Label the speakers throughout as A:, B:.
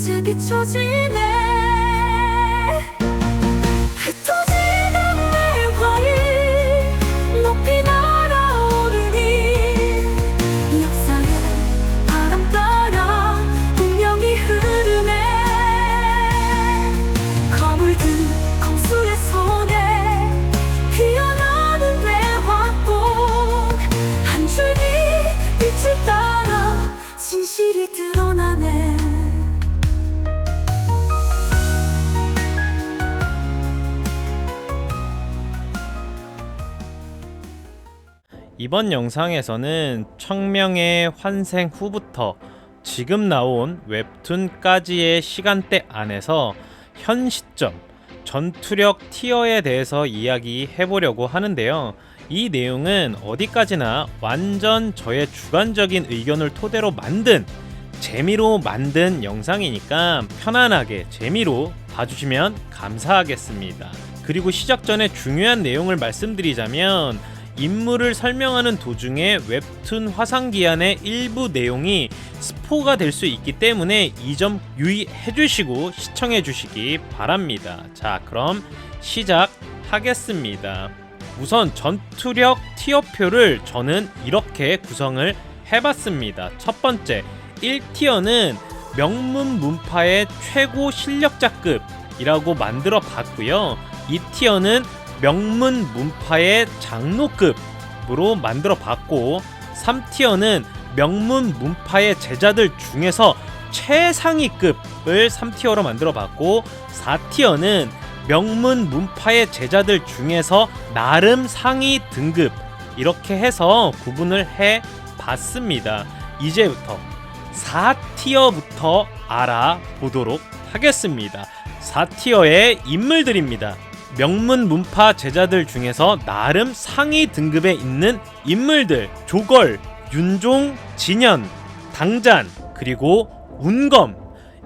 A: 빛에 비춰지네. 흩어지는 매화를 높이 날아오르니 역사의 바람 따라 운명이 흐르네. 검을 든 검술의 손에 피어나는 매화꽃 한 줄기 빛을 따라 진실이 드러나네.
B: 이번 영상에서는 청명의 환생 후부터 지금 나온 웹툰까지의 시간대 안에서 현 시점 전투력 티어에 대해서 이야기해보려고 하는데요. 이 내용은 어디까지나 완전 저의 주관적인 의견을 토대로 만든 재미로 만든 영상이니까 편안하게 재미로 봐주시면 감사하겠습니다. 그리고 시작 전에 중요한 내용을 말씀드리자면 인물을 설명하는 도중에 웹툰 화상기한의 일부 내용이 스포가 될 수 있기 때문에 이 점 유의해주시고 시청해주시기 바랍니다. 자, 그럼 시작하겠습니다. 우선 전투력 티어표를 저는 이렇게 구성을 해봤습니다. 첫 번째, 1티어는 명문 문파의 최고 실력자급이라고 만들어 봤고요. 2티어는 명문 문파의 장로급으로 만들어 봤고, 3티어는 명문 문파의 제자들 중에서 최상위급을 3티어로 만들어 봤고, 4티어는 명문 문파의 제자들 중에서 나름 상위 등급, 이렇게 해서 구분을 해 봤습니다. 이제부터 4티어부터 알아보도록 하겠습니다. 4티어의 인물들입니다. 명문 문파 제자들 중에서 나름 상위 등급에 있는 인물들, 조걸, 윤종, 진현, 당잔, 그리고 운검,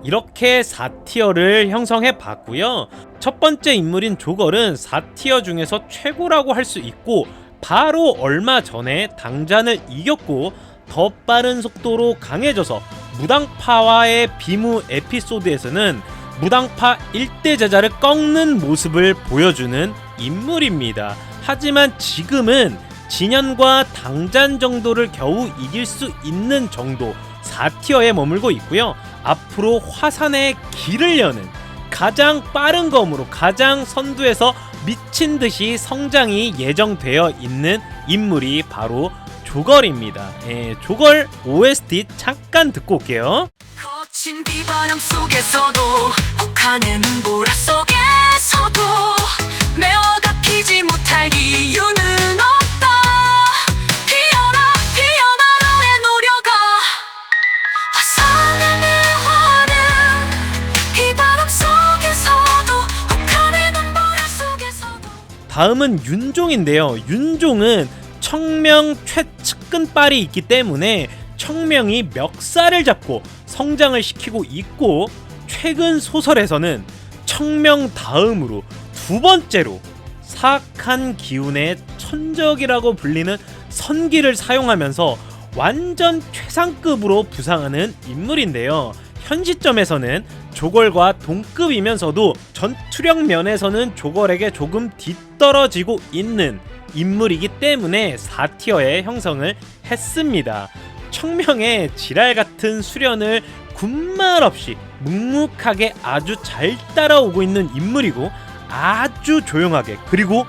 B: 이렇게 4티어를 형성해 봤고요. 첫 번째 인물인 조걸은 4티어 중에서 최고라고 할 수 있고, 바로 얼마 전에 당잔을 이겼고 더 빠른 속도로 강해져서 무당파와의 비무 에피소드에서는 무당파 1대 제자를 꺾는 모습을 보여주는 인물입니다. 하지만 지금은 진현과 당잔 정도를 겨우 이길 수 있는 정도 4티어에 머물고 있고요. 앞으로 화산의 길을 여는 가장 빠른 검으로 가장 선두에서 미친듯이 성장이 예정되어 있는 인물이 바로 조걸입니다. 조걸 OST 잠깐 듣고 올게요.
A: 거친 비바람 속에서도 혹하는 보라 속에서도 매어가 피지 못할 이유는 없다. 피어라 피어나 너의 노려가 화산의 매화는 비바람 속에서도 혹하는 보라 속에서도.
B: 다음은 윤종인데요. 윤종은 청명 최측근빨이 있기 때문에 청명이 멱살을 잡고 성장을 시키고 있고, 최근 소설에서는 청명 다음으로 두 번째로 사악한 기운의 천적이라고 불리는 선기를 사용하면서 완전 최상급으로 부상하는 인물인데요. 현 시점에서는 조걸과 동급이면서도 전투력 면에서는 조걸에게 조금 뒤떨어지고 있는 인물이기 때문에 4티어의 형성을 했습니다. 청명의 지랄같은 수련을 군말 없이 묵묵하게 아주 잘 따라오고 있는 인물이고, 아주 조용하게 그리고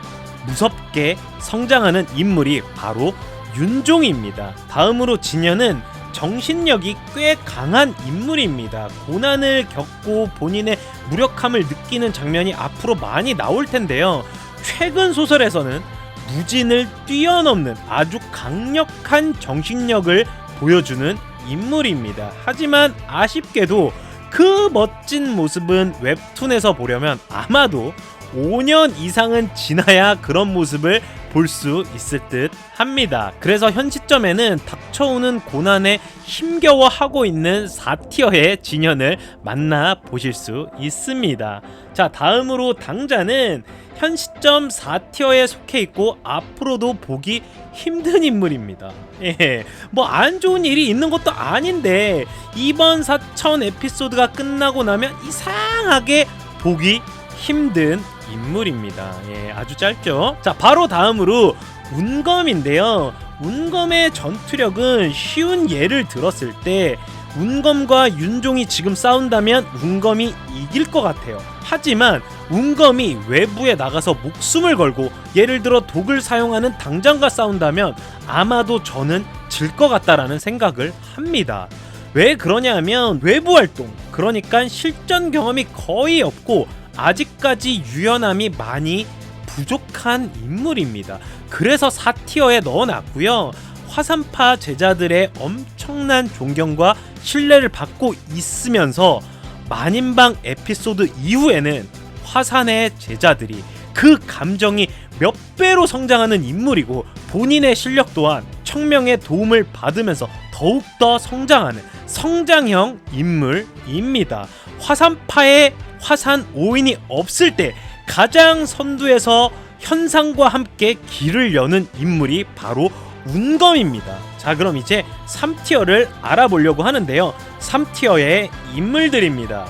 B: 무섭게 성장하는 인물이 바로 윤종입니다. 다음으로 진현은 정신력이 꽤 강한 인물입니다. 고난을 겪고 본인의 무력함을 느끼는 장면이 앞으로 많이 나올 텐데요. 최근 소설에서는 무진을 뛰어넘는 아주 강력한 정신력을 보여주는 인물입니다. 하지만 아쉽게도 그 멋진 모습은 웹툰에서 보려면 아마도 5년 이상은 지나야 그런 모습을 볼 수 있을 듯 합니다. 그래서 현 시점에는 닥쳐오는 고난에 힘겨워하고 있는 4티어의 진현을 만나보실 수 있습니다. 자, 다음으로 당자는 현 시점 4티어에 속해 있고 앞으로도 보기 힘든 인물입니다. 예, 뭐 안 좋은 일이 있는 것도 아닌데 이번 4000 에피소드가 끝나고 나면 이상하게 보기 힘든 인물입니다. 예, 아주 짧죠. 자, 바로 다음으로 운검인데요. 운검의 전투력은 쉬운 예를 들었을 때 운검과 윤종이 지금 싸운다면 운검이 이길 것 같아요. 하지만 운검이 외부에 나가서 목숨을 걸고 예를 들어 독을 사용하는 당장과 싸운다면 아마도 저는 질 것 같다라는 생각을 합니다. 왜 그러냐면 외부 활동, 그러니까 실전 경험이 거의 없고 아직까지 유연함이 많이 부족한 인물입니다. 그래서 4티어에 넣어놨고요. 화산파 제자들의 엄청난 존경과 신뢰를 받고 있으면서 만인방 에피소드 이후에는 화산의 제자들이 그 감정이 몇 배로 성장하는 인물이고 본인의 실력 또한 청명의 도움을 받으면서 더욱더 성장하는 성장형 인물입니다. 화산파의 화산 5인이 없을 때 가장 선두에서 현상과 함께 길을 여는 인물이 바로 운검입니다. 자, 그럼 이제 3티어를 알아보려고 하는데요. 3티어의 인물들입니다.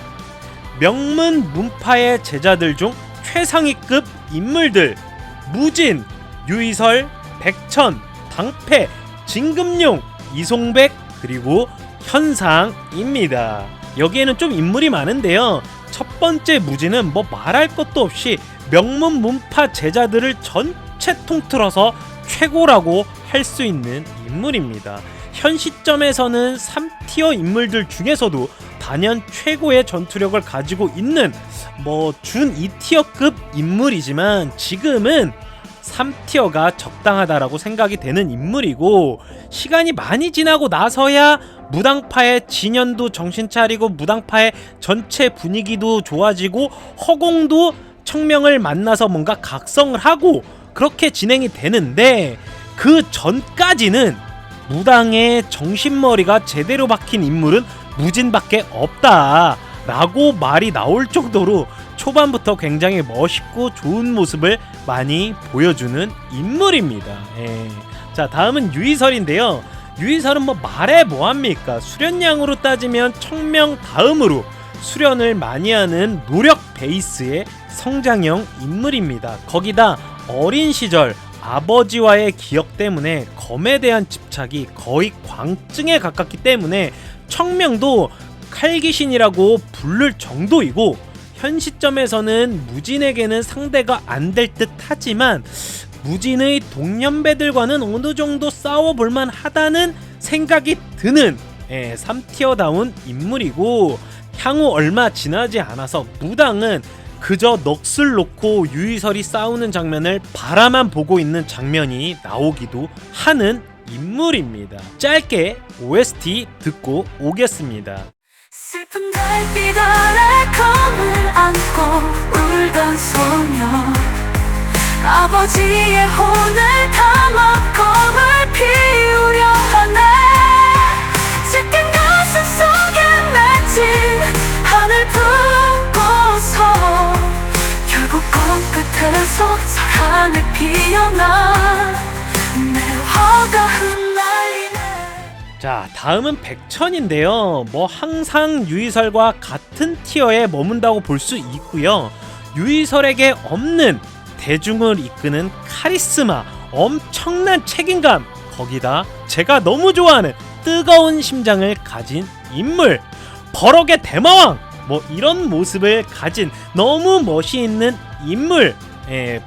B: 명문 문파의 제자들 중 최상위급 인물들: 무진, 유이설, 백천, 당패, 진금룡, 이송백, 그리고 현상입니다. 여기에는 좀 인물이 많은데요. 첫 번째 무진은 뭐 말할 것도 없이 명문 문파 제자들을 전체 통틀어서 최고라고 할 수 있는 인물입니다. 현 시점에서는 3티어 인물들 중에서도 단연 최고의 전투력을 가지고 있는 뭐 준 2티어급 인물이지만 지금은 3티어가 적당하다라고 생각이 되는 인물이고, 시간이 많이 지나고 나서야 무당파의 진연도 정신 차리고 무당파의 전체 분위기도 좋아지고 허공도 청명을 만나서 뭔가 각성을 하고 그렇게 진행이 되는데, 그 전까지는 무당의 정신머리가 제대로 박힌 인물은 무진밖에 없다 라고 말이 나올 정도로 초반부터 굉장히 멋있고 좋은 모습을 많이 보여주는 인물입니다. 예. 자, 다음은 유이설인데요. 유이설은 뭐 말해 뭐합니까? 수련량으로 따지면 청명 다음으로 수련을 많이 하는 노력 베이스의 성장형 인물입니다. 거기다 어린 시절 아버지와의 기억 때문에 검에 대한 집착이 거의 광증에 가깝기 때문에 청명도 칼귀신이라고 부를 정도이고, 현 시점에서는 무진에게는 상대가 안 될 듯 하지만 무진의 동년배들과는 어느 정도 싸워볼만 하다는 생각이 드는 3티어다운 인물이고, 향후 얼마 지나지 않아서 무당은 그저 넋을 놓고 유이설이 싸우는 장면을 바라만 보고 있는 장면이 나오기도 하는 인물입니다. 짧게 OST 듣고 오겠습니다.
A: 슬픈 달빛 아래 검을 안고 울던 소녀, 아버지의 혼을 담아 검을 피우려 하네. 짙은 가슴 속에 맺힌 하늘 보고서 결국 검끝에서 사랑을 피어나 내 화가 흩날리네.
B: 자, 다음은 백천인데요. 뭐 항상 유이설과 같은 티어에 머문다고 볼 수 있고요. 유이설에게 없는 대중을 이끄는 카리스마, 엄청난 책임감, 거기다 제가 너무 좋아하는 뜨거운 심장을 가진 인물, 버럭의 대마왕, 뭐 이런 모습을 가진 너무 멋이 있는 인물.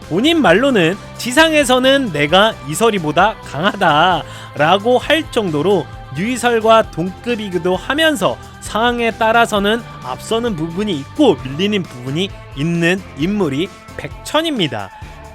B: 본인 말로는 지상에서는 내가 이설이보다 강하다라고 할 정도로 유이설과 동급이기도 하면서 상황에 따라서는 앞서는 부분이 있고 밀리는 부분이 있는 인물이 백천입니다.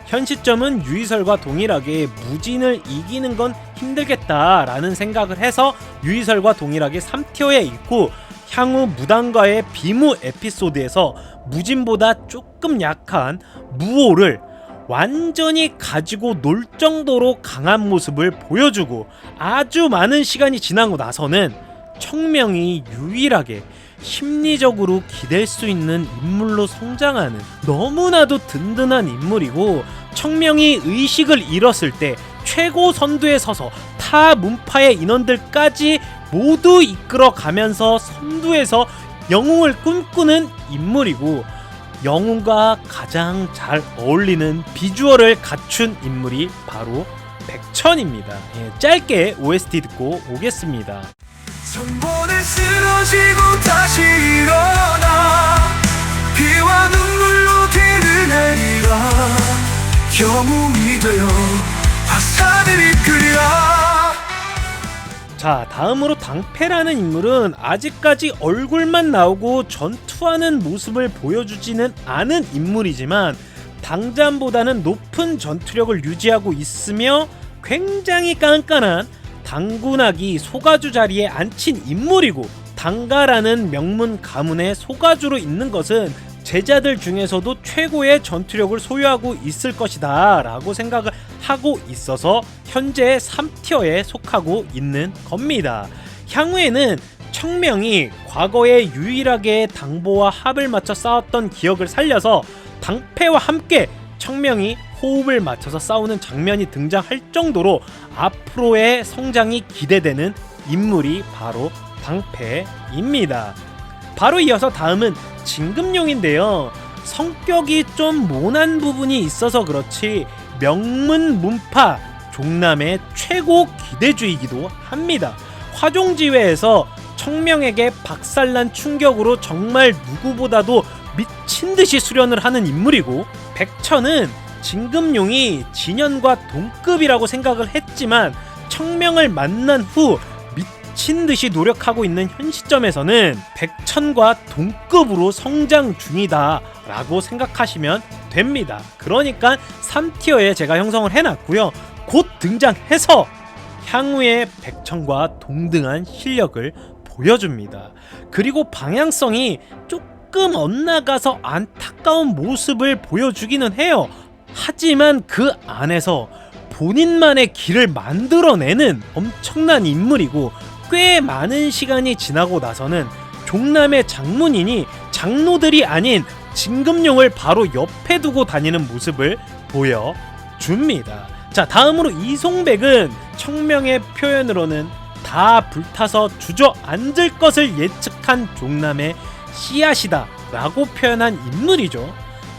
B: 현 시점은 유이설과 동일하게 무진을 이기는 건 힘들겠다라는 생각을 해서 유이설과 동일하게 3티어에 있고, 향후 무당과의 비무 에피소드에서 무진보다 조금 약한 무오를 완전히 가지고 놀 정도로 강한 모습을 보여주고, 아주 많은 시간이 지나고 나서는 청명이 유일하게 심리적으로 기댈 수 있는 인물로 성장하는 너무나도 든든한 인물이고, 청명이 의식을 잃었을 때 최고 선두에 서서 타 문파의 인원들까지 모두 이끌어가면서 선두에서 영웅을 꿈꾸는 인물이고, 영웅과 가장 잘 어울리는 비주얼을 갖춘 인물이 바로 백천입니다. 짧게 OST 듣고 오겠습니다.
A: 천번에 쓰러지고 다시 일어나 피와 눈물로 뒤를 내리라 영웅이 되어 화산을 이끌리라.
B: 자, 다음으로 당패라는 인물은 아직까지 얼굴만 나오고 전투하는 모습을 보여주지는 않은 인물이지만 당잠보다는 높은 전투력을 유지하고 있으며 굉장히 깐깐한 당군하기 소가주 자리에 앉힌 인물이고, 당가라는 명문 가문의 소가주로 있는 것은 제자들 중에서도 최고의 전투력을 소유하고 있을 것이다 라고 생각을 하고 있어서 현재 3티어에 속하고 있는 겁니다. 향후에는 청명이 과거에 유일하게 당보와 합을 맞춰 싸웠던 기억을 살려서 당패와 함께 청명이 호흡을 맞춰서 싸우는 장면이 등장할 정도로 앞으로의 성장이 기대되는 인물이 바로 당패입니다. 바로 이어서 다음은 진금룡인데요. 성격이 좀 모난 부분이 있어서 그렇지 명문 문파 종남의 최고 기대주이기도 합니다. 화종지회에서 청명에게 박살난 충격으로 정말 누구보다도 미친듯이 수련을 하는 인물이고, 백천은 진금룡이 진현과 동급이라고 생각을 했지만 청명을 만난 후 미친듯이 노력하고 있는 현 시점에서는 백천과 동급으로 성장 중이다 라고 생각하시면 됩니다. 그러니까 3티어에 제가 형성을 해놨고요. 곧 등장해서 향후에 백천과 동등한 실력을 보여줍니다. 그리고 방향성이 조금 엇나가서 안타까운 모습을 보여주기는 해요. 하지만 그 안에서 본인만의 길을 만들어내는 엄청난 인물이고, 꽤 많은 시간이 지나고 나서는 종남의 장문인이 장로들이 아닌 진금룡을 바로 옆에 두고 다니는 모습을 보여줍니다. 자, 다음으로 이송백은 청명의 표현으로는 다 불타서 주저앉을 것을 예측한 종남의 씨앗이다 라고 표현한 인물이죠.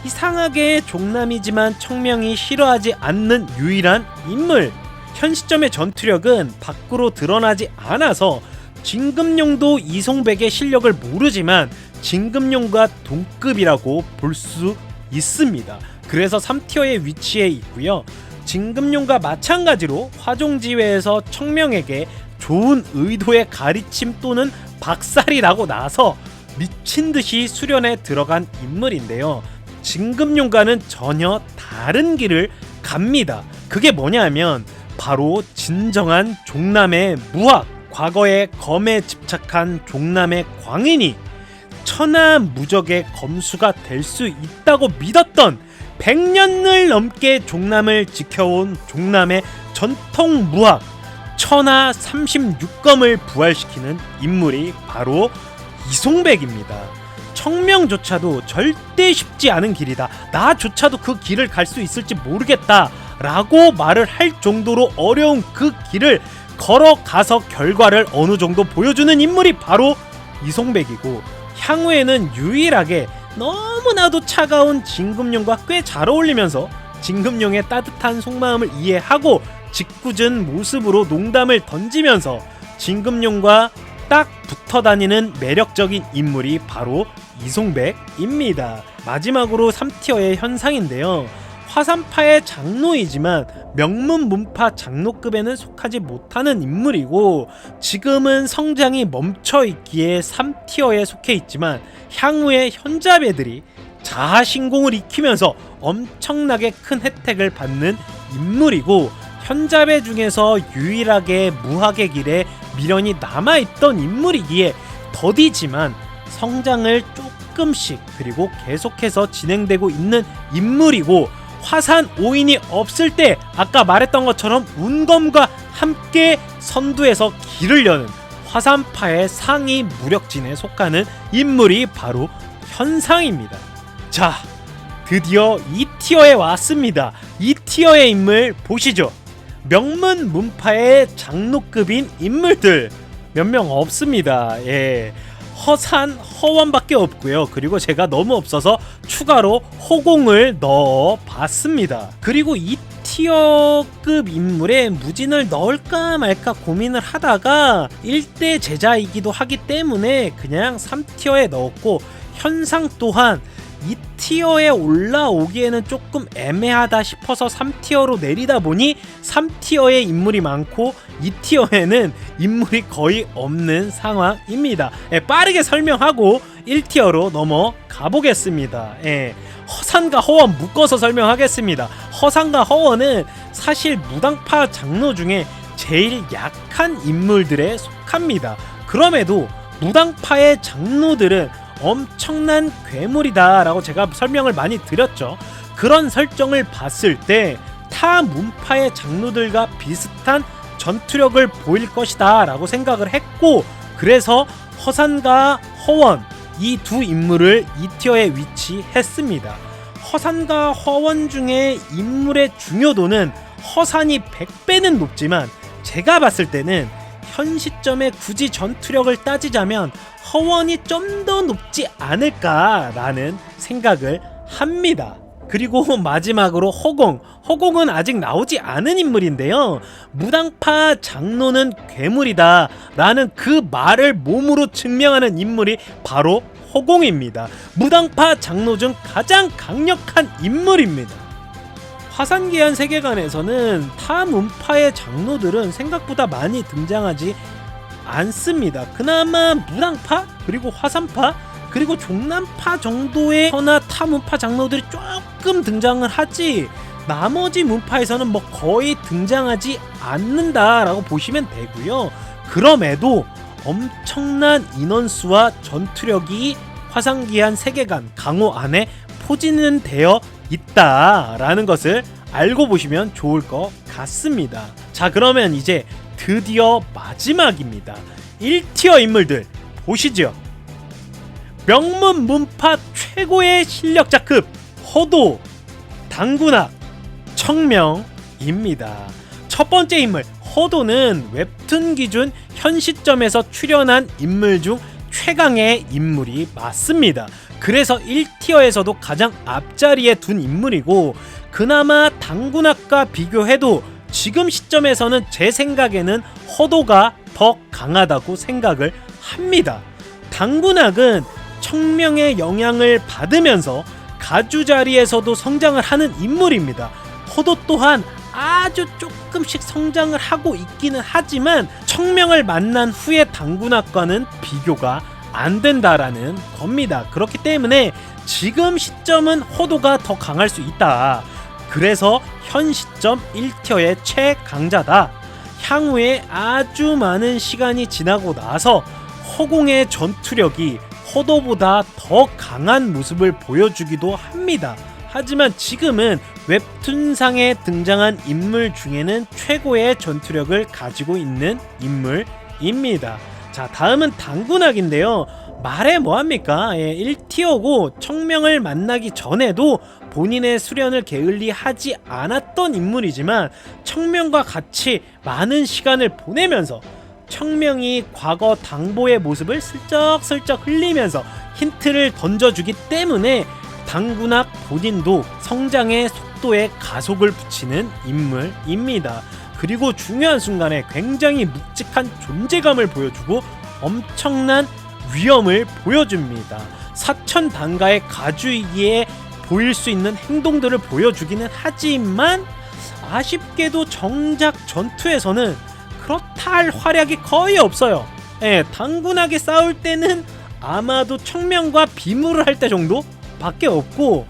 B: 이상하게 종남이지만 청명이 싫어하지 않는 유일한 인물. 현 시점의 전투력은 밖으로 드러나지 않아서 진금룡도 이송백의 실력을 모르지만 진금룡과 동급이라고 볼 수 있습니다. 그래서 3티어의 위치에 있고요. 진금룡과 마찬가지로 화종지회에서 청명에게 좋은 의도의 가르침 또는 박살이 나고 나서 미친듯이 수련에 들어간 인물인데요. 진금룡과는 전혀 다른 길을 갑니다. 그게 뭐냐면 바로 진정한 종남의 무학, 과거의 검에 집착한 종남의 광인이 천하무적의 검수가 될 수 있다고 믿었던 100년을 넘게 종남을 지켜온 종남의 전통 무학 천하 36검을 부활시키는 인물이 바로 이송백입니다. 청명조차도 절대 쉽지 않은 길이다. 나조차도 그 길을 갈 수 있을지 모르겠다 라고 말을 할 정도로 어려운 그 길을 걸어가서 결과를 어느 정도 보여주는 인물이 바로 이송백이고, 향후에는 유일하게 너무나도 차가운 진금룡과 꽤 잘 어울리면서 진금룡의 따뜻한 속마음을 이해하고 짓궂은 모습으로 농담을 던지면서 진금룡과 딱 붙어 다니는 매력적인 인물이 바로 이송백입니다. 마지막으로 3티어의 현상인데요. 화산파의 장로이지만 명문 문파 장로급에는 속하지 못하는 인물이고, 지금은 성장이 멈춰있기에 3티어에 속해 있지만 향후에 현자배들이 자하신공을 익히면서 엄청나게 큰 혜택을 받는 인물이고, 현자배 중에서 유일하게 무학의 길에 미련이 남아있던 인물이기에 더디지만 성장을 조금씩 그리고 계속해서 진행되고 있는 인물이고, 화산 5인이 없을 때 아까 말했던 것처럼 운검과 함께 선두에서 길을 여는 화산파의 상위 무력진에 속하는 인물이 바로 현상입니다. 자, 드디어 2티어에 왔습니다. 2티어의 인물 보시죠. 명문 문파의 장로급인 인물들 몇 명 없습니다. 예, 허산, 허원밖에 없고요. 그리고 제가 너무 없어서 추가로 호공을 넣어 봤습니다. 그리고 2티어급 인물에 무진을 넣을까 말까 고민을 하다가 1대 제자이기도 하기 때문에 그냥 3티어에 넣었고, 현상 또한 2티어에 올라오기에는 조금 애매하다 싶어서 3티어로 내리다 보니 3티어에 인물이 많고 2티어에는 인물이 거의 없는 상황입니다. 빠르게 설명하고 1티어로 넘어가 보겠습니다. 허산과 허원 묶어서 설명하겠습니다. 허산과 허원은 사실 무당파 장로 중에 제일 약한 인물들에 속합니다. 그럼에도 무당파의 장로들은 엄청난 괴물이다 라고 제가 설명을 많이 드렸죠. 그런 설정을 봤을 때 타 문파의 장로들과 비슷한 전투력을 보일 것이다 라고 생각을 했고, 그래서 허산과 허원 이 두 인물을 2티어에 위치했습니다. 허산과 허원 중에 인물의 중요도는 허산이 100배는 높지만 제가 봤을 때는 현 시점에 굳이 전투력을 따지자면 허원이 좀 더 높지 않을까라는 생각을 합니다. 그리고 마지막으로 허공은 아직 나오지 않은 인물인데요. 무당파 장로는 괴물이다 라는 그 말을 몸으로 증명하는 인물이 바로 허공입니다. 무당파 장로 중 가장 강력한 인물입니다. 화산기한 세계관에서는 타 문파의 장로들은 생각보다 많이 등장하지 않습니다. 그나마 무당파, 그리고 화산파, 그리고 종남파 정도의 허나 타 문파 장로들이 조금 등장을 하지, 나머지 문파에서는 뭐 거의 등장하지 않는다라고 보시면 되고요. 그럼에도 엄청난 인원수와 전투력이 화산기한 세계관 강호 안에 포진은 되어 있다라는 것을 알고 보시면 좋을 것 같습니다. 자, 그러면 이제 드디어 마지막입니다. 1티어 인물들 보시죠. 명문 문파 최고의 실력자급 허도, 당군학, 청명입니다. 첫 번째 인물 허도는 웹툰 기준 현 시점에서 출연한 인물 중 최강의 인물이 맞습니다. 그래서 1티어에서도 가장 앞자리에 둔 인물이고, 그나마 당군학과 비교해도 지금 시점에서는 제 생각에는 허도가 더 강하다고 생각을 합니다. 당군학은 청명의 영향을 받으면서 가주자리에서도 성장을 하는 인물입니다. 허도 또한 아주 조금씩 성장을 하고 있기는 하지만 청명을 만난 후에 당군학과는 비교가 안 된다라는 겁니다. 그렇기 때문에 지금 시점은 허도가 더 강할 수 있다. 그래서 현 시점 1티어의 최강자다. 향후에 아주 많은 시간이 지나고 나서 허공의 전투력이 허도보다 더 강한 모습을 보여주기도 합니다. 하지만 지금은 웹툰상에 등장한 인물 중에는 최고의 전투력을 가지고 있는 인물입니다. 자, 다음은 당군학인데요. 말해 뭐합니까? 1티어고 청명을 만나기 전에도 본인의 수련을 게을리하지 않았던 인물이지만 청명과 같이 많은 시간을 보내면서 청명이 과거 당보의 모습을 슬쩍슬쩍 흘리면서 힌트를 던져주기 때문에 당군학 본인도 성장의 속도에 가속을 붙이는 인물입니다. 그리고 중요한 순간에 굉장히 묵직한 존재감을 보여주고 엄청난 위험을 보여줍니다. 사천단가의 가주이기에 보일 수 있는 행동들을 보여주기는 하지만 아쉽게도 정작 전투에서는 그렇다 할 활약이 거의 없어요. 당군하게 싸울 때는 아마도 청명과 비무를 할 때 정도 밖에 없고,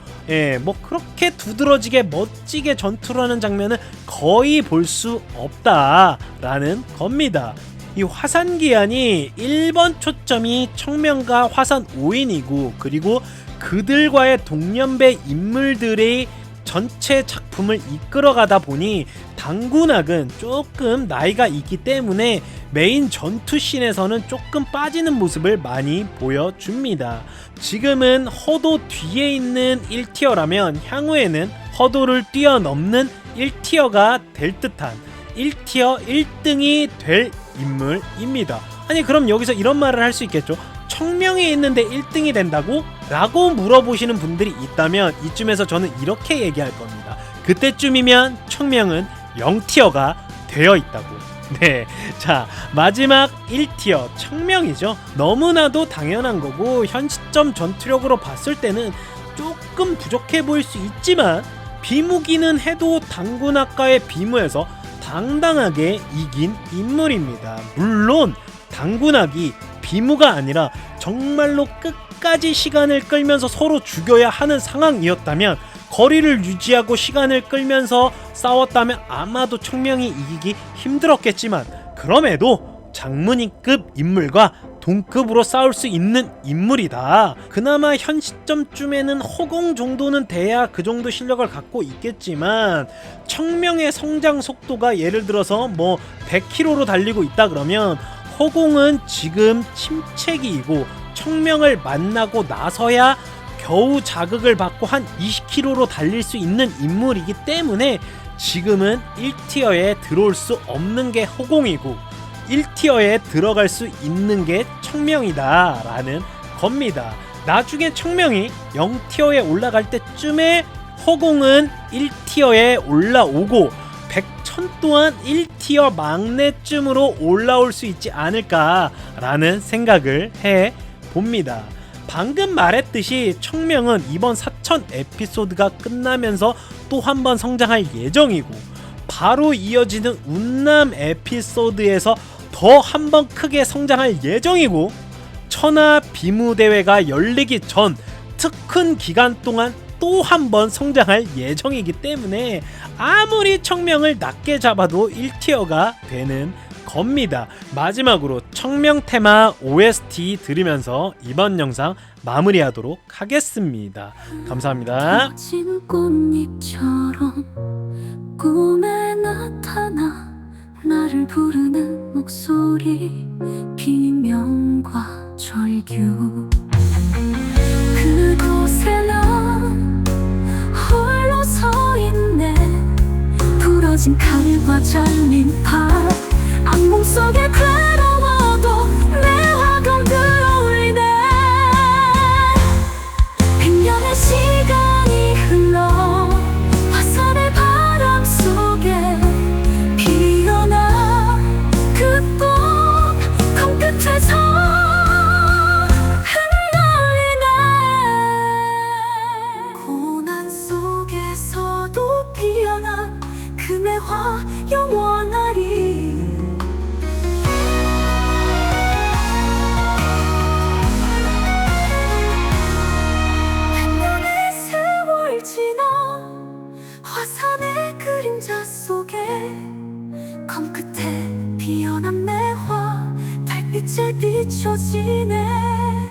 B: 뭐 그렇게 두드러지게 멋지게 전투를 하는 장면은 거의 볼 수 없다라는 겁니다. 이 화산기한이 1번 초점이 청명과 화산 5인이고, 그리고 그들과의 동년배 인물들의 전체 작품을 이끌어가다 보니 당군학은 조금 나이가 있기 때문에 메인 전투씬에서는 조금 빠지는 모습을 많이 보여줍니다. 지금은 허도 뒤에 있는 1티어라면 향후에는 허도를 뛰어넘는 1티어가 될 듯한 1티어 1등이 될 인물입니다. 아니 그럼 여기서 이런 말을 할 수 있겠죠. 청명이 있는데 1등이 된다고? 라고 물어보시는 분들이 있다면 이쯤에서 저는 이렇게 얘기할 겁니다. 그때쯤이면 청명은 0티어가 되어 있다고. 네, 자 마지막 1티어 청명이죠. 너무나도 당연한 거고 현 시점 전투력으로 봤을 때는 조금 부족해 보일 수 있지만 비무기는 해도 당군학과의 비무에서 당당하게 이긴 인물입니다. 물론 당군학이 비무가 아니라 정말로 끝까지 시간을 끌면서 서로 죽여야 하는 상황이었다면, 거리를 유지하고 시간을 끌면서 싸웠다면 아마도 청명이 이기기 힘들었겠지만, 그럼에도 장문이급 인물과 동급으로 싸울 수 있는 인물이다. 그나마 현 시점쯤에는 허공 정도는 돼야 그 정도 실력을 갖고 있겠지만, 청명의 성장 속도가 예를 들어서 뭐 100km로 달리고 있다 그러면 허공은 지금 침체기이고 청명을 만나고 나서야 겨우 자극을 받고 한 20km로 달릴 수 있는 인물이기 때문에 지금은 1티어에 들어올 수 없는 게 허공이고 1티어에 들어갈 수 있는 게 청명이다 라는 겁니다. 나중에 청명이 0티어에 올라갈 때쯤에 허공은 1티어에 올라오고 백천 또한 1티어 막내쯤으로 올라올 수 있지 않을까라는 생각을 해봅니다. 방금 말했듯이 청명은 이번 4천 에피소드가 끝나면서 또 한 번 성장할 예정이고, 바로 이어지는 운남 에피소드에서 더 한 번 크게 성장할 예정이고, 천하 비무대회가 열리기 전 특훈 기간 동안 또 한 번 성장할 예정이기 때문에 아무리 청명을 낮게 잡아도 1티어가 되는 겁니다. 마지막으로 청명 테마 OST 들으면서 이번 영상 마무리하도록 하겠습니다. 감사합니다.
C: 진 꽃잎처럼 꿈에 나타나 나를 부르는 목소리, 비명과 절규. 그곳에 난 홀로 서 있네. 부러진 칼과 잘린 팔, 악몽 속에 괴로워도 내 화금 들어올리네. 100년의 시간이 흘러 화산의 바람 속에 피어나 그 꽃 검끝에서 흩날리네. 고난 속에서도 피어난 그 매화 영원하리. 화산의 그림자 속에 검끝에 피어난 매화 달빛에 비춰지네.